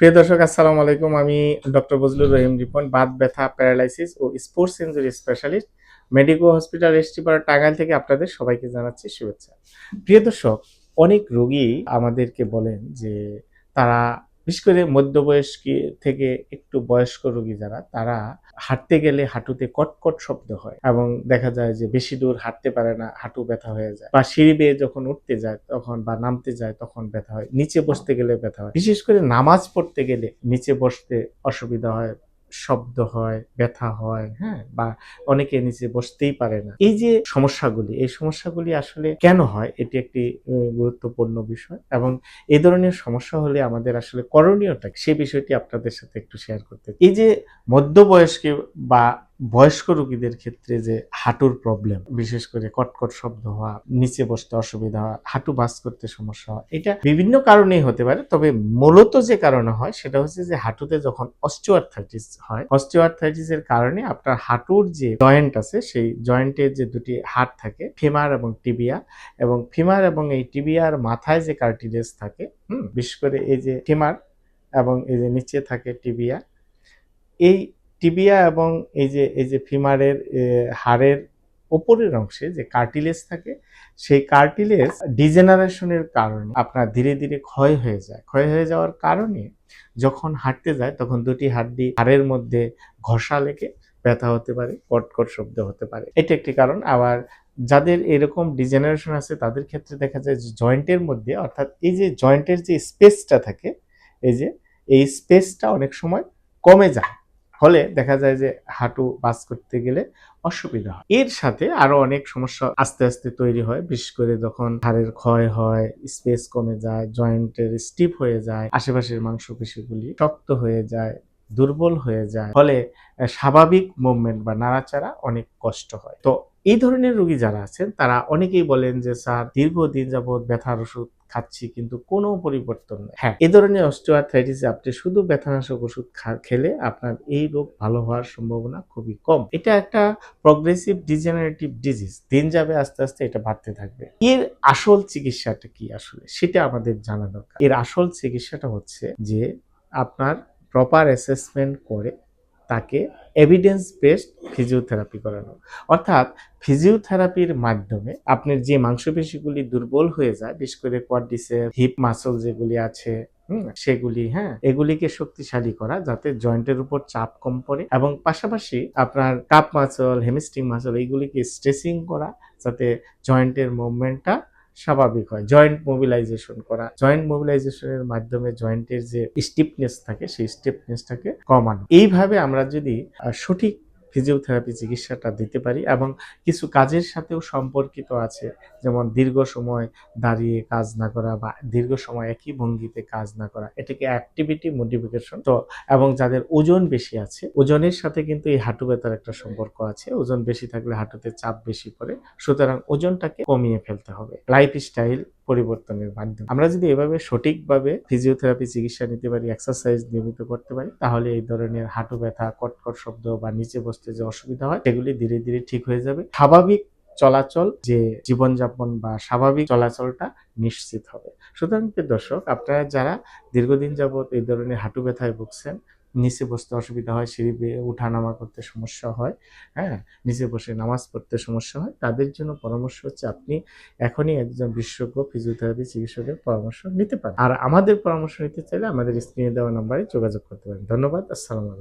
প্রিয় দর্শক, আসসালামু আলাইকুম। আমি ডক্টর বজলুর রহিম রিপন, বাত ব্যথা, প্যারালাইসিস ও sports injury specialist, Medico hospital এসটিপাড়া, টাঙ্গাইল থেকে আপনাদের সবাইকে জানাচ্ছি শুভেচ্ছা। প্রিয় দর্শক, অনেক রোগী আমাদেরকে বলেন যে তারা, বিশেষ করে মধ্যবয়স্ক থেকে একটু বয়স্ক রোগী যারা, তারা হাঁটতে গেলে হাঁটুতে কটকট শব্দ হয় এবং দেখা যায় যে বেশি দূর হাঁটতে পারে না, হাঁটু ব্যথা হয়ে যায়, বা সিঁড়ি বেয়ে যখন উঠতে যায় তখন বা নামতে যায় তখন ব্যথা হয়, নিচে বসতে গেলে ব্যথা হয়, বিশেষ করে নামাজ পড়তে গেলে নিচে বসতে অসুবিধা হয়, শব্দ হয়, ব্যথা হয়, হ্যাঁ, বা অনেকে নিচে বসতেই পারে না। এই যে সমস্যাগুলি, এই সমস্যাগুলি আসলে কেন হয়, এটি একটি গুরুত্বপূর্ণ বিষয় এবং এই ধরনের সমস্যা হলে আমাদের আসলে করণীয়টা কি, সেই বিষয়টি আপনাদের সাথে একটু শেয়ার করতে। এই যে মধ্যবয়স্ক বা বয়স্ক রোগীদের ক্ষেত্রে যে হাঁটুর প্রবলেম, বিশেষ করে কটকট শব্দ হওয়া, নিচে বসতে অসুবিধা হওয়া, হাঁটু ভাঁজ করতে সমস্যা হওয়া, এটা বিভিন্ন কারণেই হতে পারে। তবে মূলত যে কারণে হয় সেটা হচ্ছে যে হাঁটুতে যখন অস্টিওআর্থ্রাইটিস হয়, অস্টিওআর্থ্রাইটিস এর কারণে আপনার হাঁটুর যে জয়েন্ট আছে, সেই জয়েন্টের যে দুটি হাড় থাকে, ফিমার এবং টিবিয়া, এবং ফিমার এবং এই টিবিয়ার মাথায় যে কার্টিলেজ থাকে, বিশেষ করে এই যে ফিমার এবং এই যে নিচে থাকে টিবিয়া, এই টিবিয়া এবং এই যে ফিমারের হাড়ের উপরের অংশে যে কার্টিলেজ থাকে, সেই কার্টিলেজ ডিজেনারেশনের কারণে আপনার ধীরে ধীরে ক্ষয় হয়ে যায়। ক্ষয় হয়ে যাওয়ার কারণে যখন হাঁটতে যায় তখন দুটি হাড়ের মধ্যে ঘষা লেগে ব্যথা হতে পারে, কটকট শব্দ হতে পারে। এটা একটি কারণ। আবার যাদের এরকম ডিজেনারেশন আছে তাদের ক্ষেত্রে দেখা যায় যে জয়েন্টের মধ্যে, অর্থাৎ এই যে জয়েন্টের যে স্পেসটা থাকে, এই যে এই স্পেসটা অনেক সময় কমে যায়, ফলে দেখা যায় যে হাঁটু ভাঁজ করতে গেলে অসুবিধা হয়। এর সাথে আরো অনেক সমস্যা আস্তে আস্তে তৈরি হয়, বিশেষ করে যখন হাড়ের ক্ষয় হয়, স্পেস কমে যায়, জয়েন্টের স্টিফ হয়ে যায়, আশেপাশের মাংসপেশিগুলি শক্ত হয়ে যায়, দুর্বল হয়ে যায়, ফলে স্বাভাবিক মুভমেন্ট বা নাড়াচাড়া অনেক কষ্ট হয়। তো এই ধরনের রোগী যারা আছেন তারা অনেকেই বলেন যে স্যার, দীর্ঘদিন যাবৎ ব্যথার ওষুধ খাচ্ছি কিন্তু কোনো পরিবর্তন নেই। হ্যাঁ, এই ধরনের অস্টিওআর্থ্রাইটিসে আপনি শুধু ব্যথানাশক ওষুধ খেলে আপনার এই রোগ ভালো হওয়ার সম্ভাবনা খুবই কম। এটা একটা প্রগ্রেসিভ ডিজেনারেটিভ ডিজিজ, দিন যাবে আস্তে আস্তে এটা বাড়তে থাকবে। এর আসল চিকিৎসাটা কি আসলে, সেটা আমাদের জানা দরকার। এর আসল চিকিৎসাটা হচ্ছে যে আপনার প্রপার অ্যাসেসমেন্ট করে তাকে এভিডেন্স বেসড ফিজিওথেরাপি করানো। অর্থাৎ ফিজিওথেরাপির মাধ্যমে আপনার যে মাংসপেশিগুলি দুর্বল হয়ে যায়, বিশেষ করে কোয়াড্রিসেপ, হিপ মাসল যেগুলি আছে, সেগুলি, হ্যাঁ, এগুলিকে শক্তিশালী করা যাতে জয়েন্টের উপর চাপ কম পড়ে, এবং পাশাপাশি আপনার কাপ মাসল, হেমস্ট্রিং মাসল, এইগুলিকে স্ট্রেচিং করা যাতে জয়েন্টের মুভমেন্টটা স্বাভাবিক হয়। জয়েন্ট মোবিলাইজেশন করা, জয়েন্ট মোবিলাইজেশনের মাধ্যমে জয়েন্টের যে স্টিফনেস থাকে সেই স্টিফনেসটাকে কমানো। এইভাবে আমরা যদি সঠিক ফিজিওথেরাপি চিকিৎসাটা দিতে পারি, এবং কিছু কাজের সাথেও সম্পর্কিত আছে, যেমন দীর্ঘ সময় দাঁড়িয়ে কাজ না করা বা দীর্ঘ সময় একই ভঙ্গিতে কাজ না করা, এটাকে অ্যাক্টিভিটি মডিফিকেশন। তো এবং যাদের ওজন বেশি আছে, ওজনের সাথে কিন্তু এই হাঁটু ব্যথার একটা সম্পর্ক আছে। ওজন বেশি থাকলে হাঁটুতে চাপ বেশি পড়ে, সুতরাং ওজনটাকে কমিয়ে ফেলতে হবে লাইফস্টাইল পরিবর্তনের মাধ্যমে। আমরা যদি এভাবে সঠিকভাবে ফিজিওথেরাপি চিকিৎসা নিতে পারি, এক্সারসাইজ নিয়মিত করতে পারি, তাহলে এই ধরনের হাঁটু ব্যথা, কটকট শব্দ বা নিচে বসতে যে অসুবিধা হয়, সেগুলি ধীরে ধীরে ঠিক হয়ে যাবে। স্বাভাবিক চলাচল, যে জীবনযাপন বা স্বাভাবিক চলাচলটা নিশ্চিত হবে। সুতরাং প্রিয় দর্শক, আপনারা যারা দীর্ঘদিন যাবৎ এই ধরনের হাঁটু ব্যথায় ভুগছেন, নিচে বসতে অসুবিধা হয়, সিঁড়ি বেয়ে ওঠানামা করতে সমস্যা হয়, হ্যাঁ, নিচে বসে নামাজ পড়তে সমস্যা হয়, তাদের জন্য পরামর্শ হচ্ছে আপনি এখনই একজন বিশেষজ্ঞ ফিজিওথেরাপি চিকিৎসকের পরামর্শ নিতে পারেন। আর আমাদের পরামর্শ নিতে চাইলে আমাদের স্ক্রিনে দেওয়া নাম্বারে যোগাযোগ করতে পারেন। ধন্যবাদ। আসসালামু আলাইকুম।